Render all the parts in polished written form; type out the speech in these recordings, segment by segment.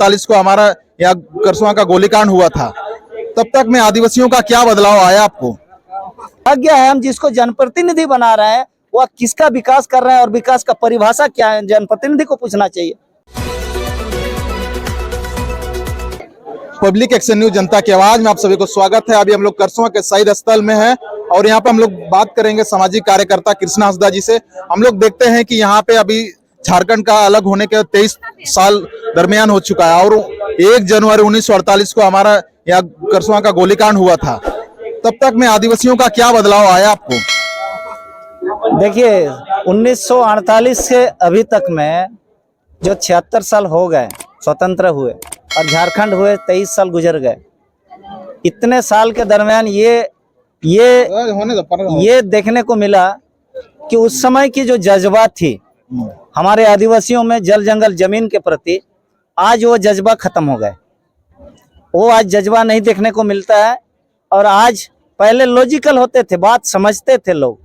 1948 को हमारा यहाँ करसों का गोलीकांड हुआ था, तब तक में आदिवासियों का क्या बदलाव आया आपको? भाग्य है हम जिसको जनप्रतिनिधि बना रहे हैं वह किसका विकास कर रहा है और विकास का परिभाषा क्या है, जनप्रतिनिधि को पूछना चाहिए। पब्लिक एक्शन न्यूज जनता की आवाज में आप सभी को स्वागत है। अभी हम लोग करसों के शहीद स्थल में हैं और यहाँ पे हम लोग बात करेंगे सामाजिक कार्यकर्ता कृष्णा हंसदा जी से। हम लोग देखते हैं कि यहाँ पे अभी झारखंड का अलग होने के 23 साल दरमियान हो चुका है और 1 जनवरी 1948 को हमारा यहाँ करसों का गोलीकांड हुआ था, तब तक में आदिवासियों का क्या बदलाव आया आपको? देखिए 1948 से अभी तक में जो 76 साल हो गए स्वतंत्र हुए और झारखंड हुए 23 साल गुजर गए। इतने साल के दरमियान ये देखने को मिला कि उस समय की जो जज्बा थी हमारे आदिवासियों में जल जंगल जमीन के प्रति, आज वो जज्बा खत्म हो गए। वो आज जज्बा नहीं देखने को मिलता है। और आज पहले लॉजिकल होते थे, बात समझते थे लोग,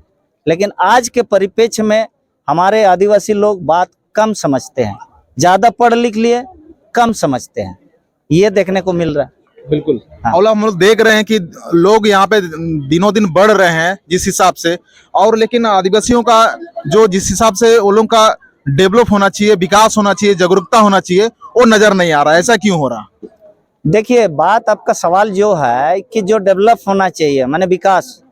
लेकिन आज के परिप्रेक्ष्य में हमारे आदिवासी लोग बात कम समझते हैं, ज्यादा पढ़ लिख लिए कम समझते हैं, ये देखने को मिल रहा है। बिल्कुल। हाँ। और हम लोग देख रहे हैं कि लोग यहाँ पे दिनों दिन बढ़ रहे हैं जिस हिसाब से, और लेकिन आदिवासियों का जो जिस हिसाब से वो लोग का डेवलप होना चाहिए, विकास होना चाहिए, जागरूकता होना चाहिए, वो नजर नहीं आ रहा। ऐसा क्यों हो रहा? देखिए बात आपका सवाल जो है कि जो डेवलप होना चाहिए माने विकास,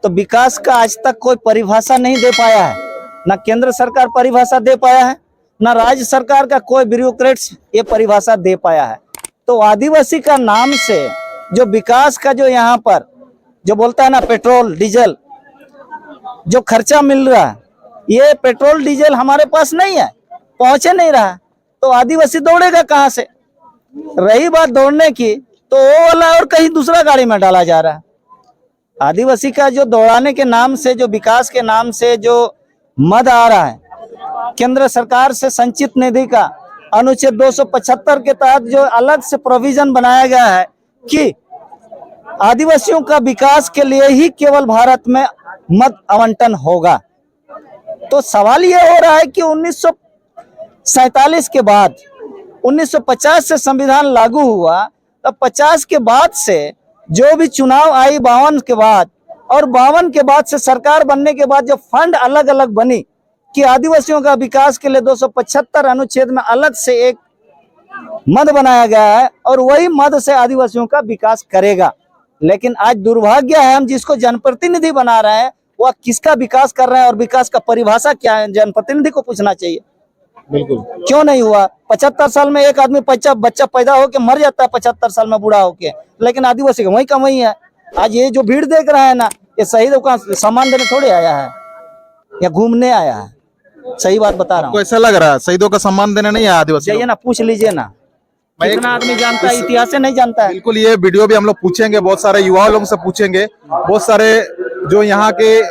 तो विकास का आज तक कोई परिभाषा नहीं दे पाया है। ना केंद्र सरकार परिभाषा दे पाया है, ना राज्य सरकार का कोई ब्यूरोक्रेट्स ये परिभाषा दे पाया है। तो आदिवासी का नाम से जो विकास का जो यहाँ पर जो बोलता है ना पेट्रोल डीजल जो खर्चा मिल रहा है, ये पेट्रोल डीजल हमारे पास नहीं है, पहुंचे नहीं रहा, तो आदिवासी दौड़ेगा कहाँ से? रही बात दौड़ने की, तो वो वाला और कहीं दूसरा गाड़ी में डाला जा रहा है। आदिवासी का जो दौड़ाने के नाम से, जो विकास के नाम से जो मद आ रहा है, केंद्र सरकार से संचित निधि का अनुच्छेद 275 के तहत जो अलग से प्रोविजन बनाया गया है कि आदिवासियों का विकास के लिए ही केवल भारत में मद आवंटन होगा। तो सवाल ये हो रहा है कि 1947 के बाद 1950 से संविधान लागू हुआ, तब 50 के बाद से जो भी चुनाव आई 52 के बाद, और 52 के बाद से सरकार बनने के बाद जो फंड अलग अलग बनी कि आदिवासियों का विकास के लिए 275 अनुच्छेद में अलग से एक मद बनाया गया है और वही मद से आदिवासियों का विकास करेगा। लेकिन आज दुर्भाग्य है हम जिसको जनप्रतिनिधि बना रहे हैं वह किसका विकास कर रहे हैं और विकास का परिभाषा क्या है, जनप्रतिनिधि को पूछना चाहिए। बिल्कुल। क्यों नहीं हुआ? 75 साल में एक आदमी बच्चा पैदा होके मर जाता है, 75 साल में बूढ़ा होके, लेकिन आदिवासी का वही है। आज ये जो भीड़ देख रहा है ना, ये शहीदों का सम्मान देने थोड़े आया है या घूमने आया है। सही बात बता रहा हूँ। ऐसा लग रहा है शहीदों का सम्मान देने नहीं आया आदिवासी? जाइए ना, पूछ लीजिए ना, कितना आदमी जानता है, इतिहास से नहीं जानता है। बिल्कुल। ये वीडियो भी हम लोग पूछेंगे, बहुत सारे युवा लोगों से पूछेंगे, बहुत सारे जो यहाँ के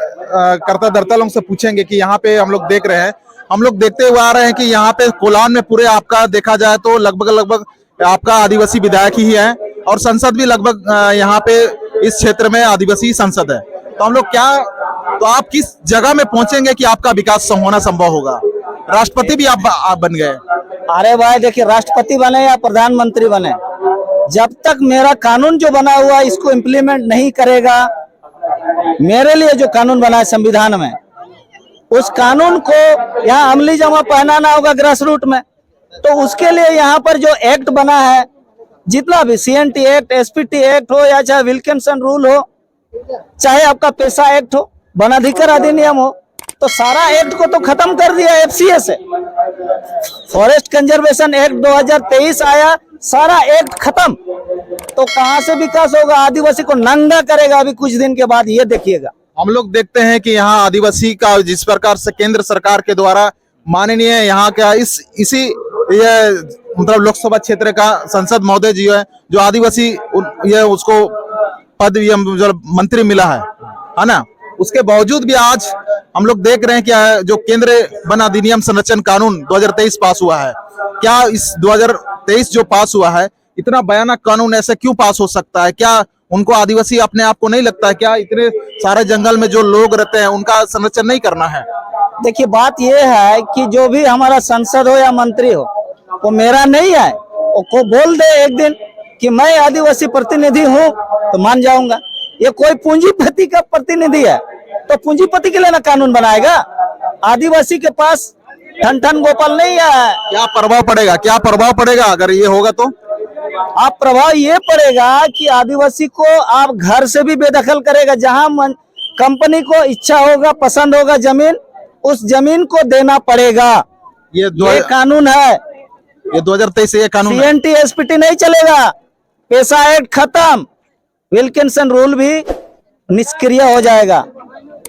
कर्ता धर्ता लोगों से पूछेंगे कि यहाँ पे हम लोग देख रहे हैं, हम लोग देखते हुए आ रहे हैं कि यहाँ पे कोलान में पूरे आपका देखा जाए तो लगभग आपका आदिवासी विधायक ही है और संसद भी लगभग यहाँ पे इस क्षेत्र में आदिवासी संसद है। तो हम लोग तो आप किस जगह में पहुंचेंगे कि आपका विकास होना संभव होगा? राष्ट्रपति भी आप बन गए। अरे भाई देखिए, राष्ट्रपति बने या प्रधानमंत्री बने, जब तक मेरा कानून जो बना हुआ इसको इम्प्लीमेंट नहीं करेगा, मेरे लिए जो कानून बना है संविधान में, उस कानून को यहाँ अमली जमा पहनाना होगा ग्रास रूट में। तो उसके लिए यहाँ पर जो एक्ट बना है, जितना भी CNT एक्ट, SPT एक्ट हो या चाहे विल्किंसन रूल हो, चाहे आपका पेशा एक्ट हो, वन अधिकार अधिनियम हो, तो सारा एक्ट को तो खत्म कर दिया FCA से। फॉरेस्ट कंजर्वेशन एक्ट 2023 आया, सारा एक्ट खत्म। तो कहाँ से विकास होगा? आदिवासी को नंगा करेगा अभी कुछ दिन के बाद, ये देखिएगा। हम लोग देखते हैं कि यहाँ आदिवासी का जिस प्रकार से केंद्र सरकार के द्वारा माननीय यहाँ का इसी ये मतलब लोकसभा क्षेत्र का संसद महोदय जी है जो आदिवासी ये उसको पद मंत्री मिला है ना, उसके बावजूद भी आज हम लोग देख रहे हैं कि जो केंद्र वन अधिनियम संरक्षण कानून 2023 पास हुआ है, क्या इस 2023 जो पास हुआ है, इतना भयानक कानून ऐसे क्यों पास हो सकता है? क्या उनको आदिवासी अपने आप को नहीं लगता है क्या इतने सारे जंगल में जो लोग रहते हैं उनका संरक्षण नहीं करना है? देखिए बात यह है कि जो भी हमारा सांसद हो या मंत्री हो वो मेरा नहीं है, को बोल दे एक दिन कि मैं आदिवासी प्रतिनिधि हूँ तो मान जाऊंगा। ये कोई पूंजीपति का प्रतिनिधि है तो पूंजीपति के लिए ना कानून बनाएगा। आदिवासी के पास ठन ठन गोपाल नहीं है। क्या प्रभाव पड़ेगा अगर ये होगा तो? आप प्रभाव ये पड़ेगा कि आदिवासी को आप घर से भी बेदखल करेगा। जहां कंपनी को इच्छा होगा, पसंद होगा जमीन, उस जमीन को देना पड़ेगा। ये कानून है। ये 2023 से ये कानून है। सीएनटी एसपीटी नहीं चलेगा। पैसा एक्ट खत्म। विल्किंसन रूल भी निष्क्रिय हो जाएगा।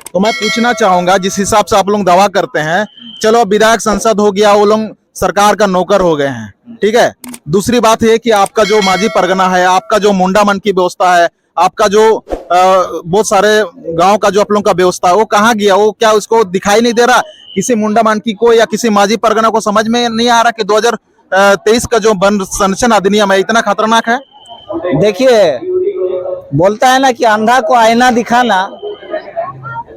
तो मैं पूछना चाहूंगा, जिस हिसाब से आप लोग दावा करते हैं, चलो विधायक संसद हो गया, वो लोग सरकार का नौकर हो गए हैं, ठीक है। दूसरी बात है कि आपका जो मांझी परगना है, आपका जो मुंडा मन की व्यवस्था है, आपका जो बहुत सारे गांव का जो आप लोगों का व्यवस्था है, वो कहाँ गया? वो क्या उसको दिखाई नहीं दे रहा? किसी मुंडा मानकी को या किसी मांझी परगना को समझ में नहीं आ रहा कि 2023 का जो वन संरक्षण अधिनियम है इतना खतरनाक है? देखिए, बोलता है ना कि अंधा को आईना दिखाना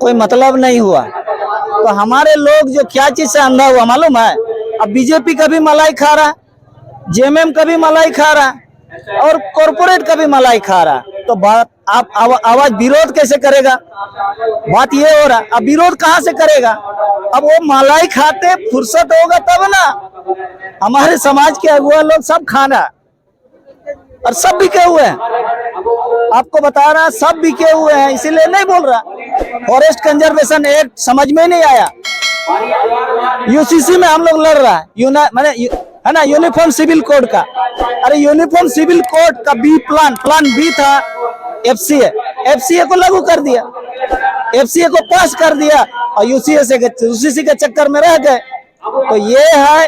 कोई मतलब नहीं हुआ। तो हमारे लोग जो क्या चीज से अंधा हुआ मालूम है? अब बीजेपी का भी मलाई खा रहा, जेएमएम का भी मलाई खा रहा और कॉर्पोरेट का भी मलाई खा रहा। तो बात आप आवाज विरोध कैसे करेगा? बात ये हो रहा। अब विरोध कहाँ से करेगा? अब वो मलाई खाते फुर्सत होगा तब ना। हमारे समाज के अगुआ लोग सब खाना और सब बिके हुए हैं। आपको बता रहा, सब बिके हुए हैं, इसीलिए नहीं बोल रहा। फॉरेस्ट कंजर्वेशन एक्ट समझ में नहीं आया। यूसीसी में हम लोग लड़ रहा है, है ना, यूनिफॉर्म सिविल कोड का। अरे यूनिफॉर्म सिविल कोड का प्लान बी था एफसीए को लागू कर दिया, एफसीए को पास कर दिया और यूसीसी के चक्कर में रह गए। तो ये है,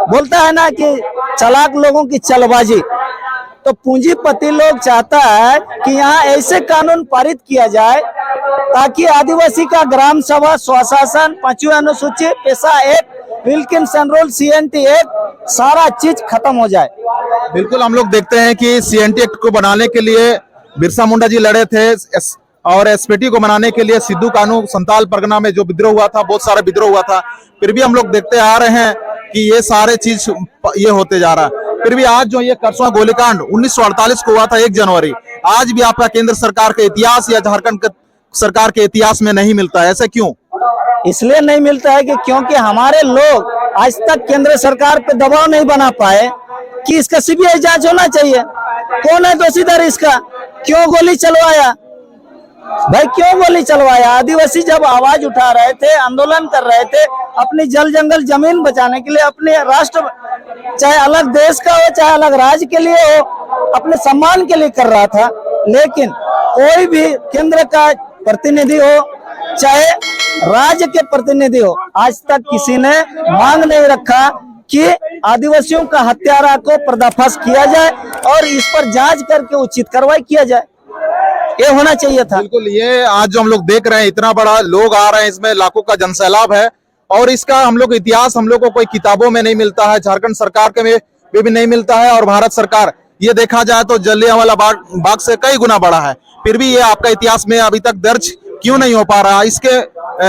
बोलता है ना कि चालाक लोगों की चलबाजी। तो पूंजीपति लोग चाहता है कि यहाँ ऐसे कानून पारित किया जाए ताकि आदिवासी का ग्राम सभा, स्वशासन, 5वीं अनुसूची, पैसा act, Wilkinson rule, CNT act, सारा चीज खत्म हो जाए। बिल्कुल, हम लोग देखते हैं कि सीएनटी एक्ट को बनाने के लिए बिरसा मुंडा जी लड़े थे और एसपीटी को बनाने के लिए सिद्धू कानू संताल परगना में जो विद्रोह हुआ था, बहुत सारा विद्रोह हुआ था। फिर भी हम लोग देखते आ रहे हैं कि ये सारे चीज ये होते जा रहा है। फिर भी आज जो ये करसवा गोलीकांड 1948 को हुआ था 1 जनवरी, आज भी आपका केंद्र सरकार के इतिहास या झारखंड सरकार के इतिहास में नहीं मिलता है। ऐसा क्यों? इसलिए नहीं मिलता है कि क्योंकि हमारे लोग आज तक केंद्र सरकार पे दबाव नहीं बना पाए कि इसका सीबीआई जांच होना चाहिए। कौन है दोषीदार इसका? क्यों गोली चलवाया भाई, क्यों गोली चलवाया? आदिवासी जब आवाज उठा रहे थे, आंदोलन कर रहे थे, अपनी जल जंगल जमीन बचाने के लिए, अपने राष्ट्र, चाहे अलग देश का हो चाहे अलग राज्य के लिए हो, अपने सम्मान के लिए कर रहा था। लेकिन कोई भी केंद्र का प्रतिनिधि हो चाहे राज्य के प्रतिनिधि हो, आज तक किसी ने मांग नहीं रखा कि आदिवासियों का हत्यारा को पर्दाफाश किया जाए और इस पर जांच करके उचित कार्रवाई किया जाए। ये होना चाहिए था। बिल्कुल, ये आज जो हम लोग देख रहे हैं, इतना बड़ा लोग आ रहे हैं, इसमें लाखों का जनसैलाब है और इसका हम लोग इतिहास हम लोग को कोई किताबों में नहीं मिलता है, झारखंड सरकार के में भी नहीं मिलता है और भारत सरकार, ये देखा जाए तो जलियांवाला बाग से कई गुना बड़ा है। फिर भी ये आपका इतिहास में अभी तक दर्ज क्यों नहीं हो पा रहा? इसके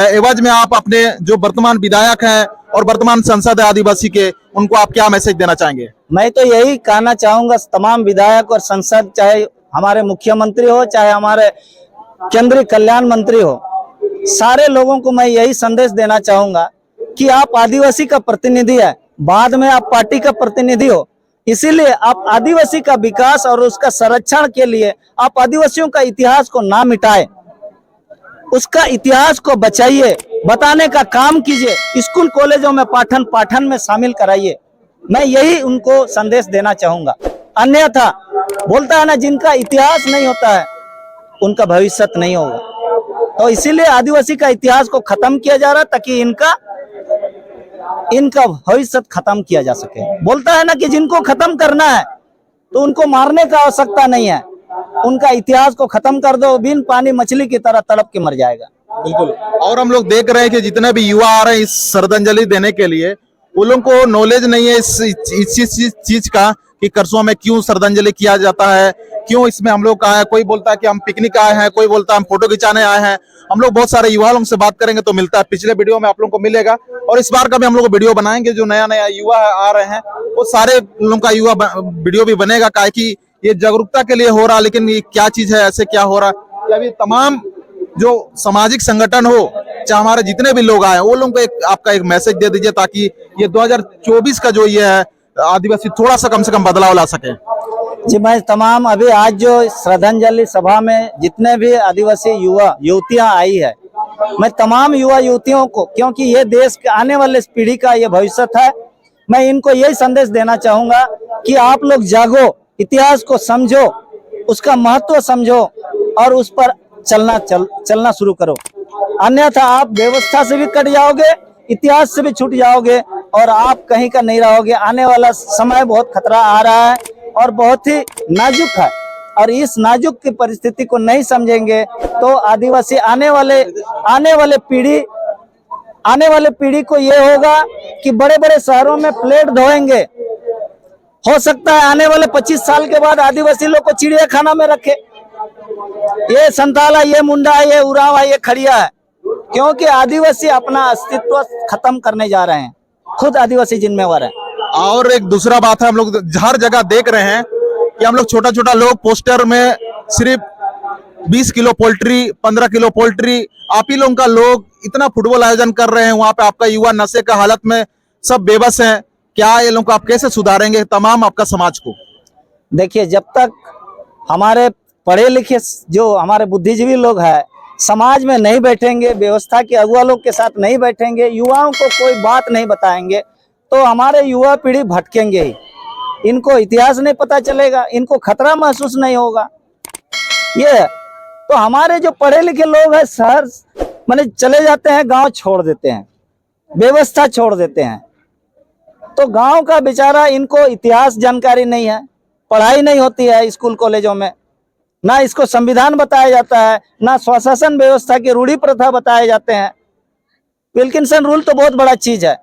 एवज में आप अपने जो वर्तमान विधायक हैं और वर्तमान सांसद है आदिवासी के, उनको आप क्या मैसेज देना चाहेंगे? मैं तो यही कहना चाहूंगा तमाम विधायक और संसद, चाहे हमारे मुख्यमंत्री हो चाहे हमारे केंद्रीय कल्याण मंत्री हो, सारे लोगों को मैं यही संदेश देना चाहूंगा कि आप आदिवासी का प्रतिनिधि है, बाद में आप पार्टी का प्रतिनिधि हो, इसीलिए आप आदिवासी का विकास और उसका संरक्षण के लिए आप आदिवासियों का इतिहास को ना मिटाएं, उसका इतिहास को बचाइए, बताने का काम कीजिए, स्कूल कॉलेजों में पाठन में शामिल कराइए। मैं यही उनको संदेश देना चाहूंगा। अन्यथा बोलता है ना, जिनका इतिहास नहीं होता है उनका भविष्य नहीं होगा। तो इसीलिए आदिवासी का इतिहास को खत्म किया जा रहा है ताकि इनका भविष्य खत्म किया जा सके। बोलता है ना कि जिनको खत्म करना है तो उनको मारने का आवश्यकता नहीं है, उनका इतिहास को खत्म कर दो, बिन पानी मछली की तरह तड़प के मर जाएगा। बिल्कुल, और हम लोग देख रहे हैं कि जितने भी युवा आ रहे हैं इस श्रद्धांजलि देने के लिए, उन लोगों को नॉलेज नहीं है इस चीज का कि करसों में क्यों श्रद्धांजलि किया जाता है, क्यों इसमें हम लोग आए हैं। कोई बोलता है कि हम पिकनिक आए हैं, कोई बोलता है हम फोटो खिंचाने आए हैं। हम लोग बहुत सारे युवा लोगों से बात करेंगे तो मिलता है, पिछले वीडियो में आप लोगों को मिलेगा और इस बार का भी हम लोग वीडियो बनाएंगे। जो नया नया युवा आ रहे हैं वो सारे लोगों का युवा वीडियो भी बनेगा, काहे कि ये जागरूकता के लिए हो रहा, लेकिन ये क्या चीज है, ऐसे क्या हो रहा है। कि अभी तमाम जो सामाजिक संगठन हो, चाहे हमारे जितने भी लोग आए, वो लोगों को एक आपका एक मैसेज दे दीजिए ताकि ये 2024 का जो ये है आदिवासी थोड़ा सा कम से कम बदलाव ला सके। जी, मैं तमाम अभी आज जो श्रद्धांजलि सभा में जितने भी आदिवासी युवा युवतियां आई है, मैं तमाम युवा युवतियों को, क्योंकि ये देश के आने वाले पीढ़ी का ये भविष्य है, मैं इनको यही संदेश देना चाहूंगा कि आप लोग जागो, इतिहास को समझो, उसका महत्व समझो और उस पर चलना शुरू करो। अन्यथा आप व्यवस्था से भी कट जाओगे, इतिहास से भी छूट जाओगे और आप कहीं का नहीं रहोगे। आने वाला समय बहुत खतरा आ रहा है और बहुत ही नाजुक है, और इस नाजुक की परिस्थिति को नहीं समझेंगे तो आदिवासी आने वाले पीढ़ी को ये होगा कि बड़े बड़े शहरों में प्लेट धोएंगे। हो सकता है आने वाले 25 साल के बाद आदिवासी लोग को चिड़ियाखाना में रखे। ये संताला, ये मुंडा, ये उरांव, ये खड़िया है, क्योंकि आदिवासी अपना अस्तित्व खत्म करने जा रहे हैं। खुद आदिवासी जिम्मेवार है। और एक दूसरा बात है, हम लोग हर जगह देख रहे हैं कि हम लोग छोटा छोटा लोग पोस्टर में सिर्फ 20 किलो पोल्ट्री, 15 किलो पोल्ट्री, आप ही लोगों का लोग इतना फुटबॉल आयोजन कर रहे हैं, वहां पे आपका युवा नशे का हालत में सब बेबस हैं। क्या ये लोग आप कैसे सुधारेंगे तमाम आपका समाज को? देखिए, जब तक हमारे पढ़े लिखे जो हमारे बुद्धिजीवी लोग हैं समाज में नहीं बैठेंगे, व्यवस्था के अगुआ लोग के साथ नहीं बैठेंगे, युवाओं को कोई बात नहीं बताएंगे, तो हमारे युवा पीढ़ी भटकेंगे ही। इनको इतिहास नहीं पता चलेगा, इनको खतरा महसूस नहीं होगा। ये तो हमारे जो पढ़े लिखे लोग हैं शहर माने चले जाते हैं, गांव छोड़ देते हैं, व्यवस्था छोड़ देते हैं। तो गांव का बेचारा, इनको इतिहास जानकारी नहीं है, पढ़ाई नहीं होती है स्कूल कॉलेजों में, ना इसको संविधान बताया जाता है, ना स्वशासन व्यवस्था की रूढ़ी प्रथा बताए जाते हैं। विल्किंसन रूल तो बहुत बड़ा चीज है,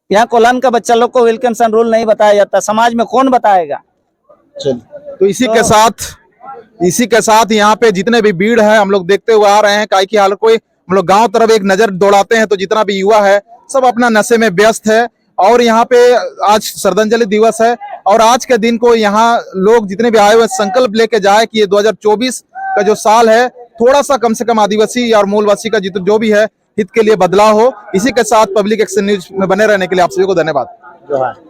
यहाँ कोलान का बच्चा लोग को विल्किंसन रूल नहीं बताया जाता, समाज में कौन बताएगा? तो इसी के साथ यहाँ पे जितने भी भीड़ है हम लोग देखते हुए आ रहे हैं, काहे की हाल कोई हम लोग गांव तरफ एक नजर दौड़ाते हैं तो जितना भी युवा है सब अपना नशे में व्यस्त है। और यहाँ पे आज श्रद्धांजलि दिवस है और आज के दिन को यहाँ लोग जितने भी आए हुए संकल्प लेके जाए कि ये 2024 का जो साल है थोड़ा सा कम से कम आदिवासी और मूलवासी का जो भी है हित के लिए बदलाव हो। इसी के साथ पब्लिक एक्शन न्यूज में बने रहने के लिए आप सभी को धन्यवाद।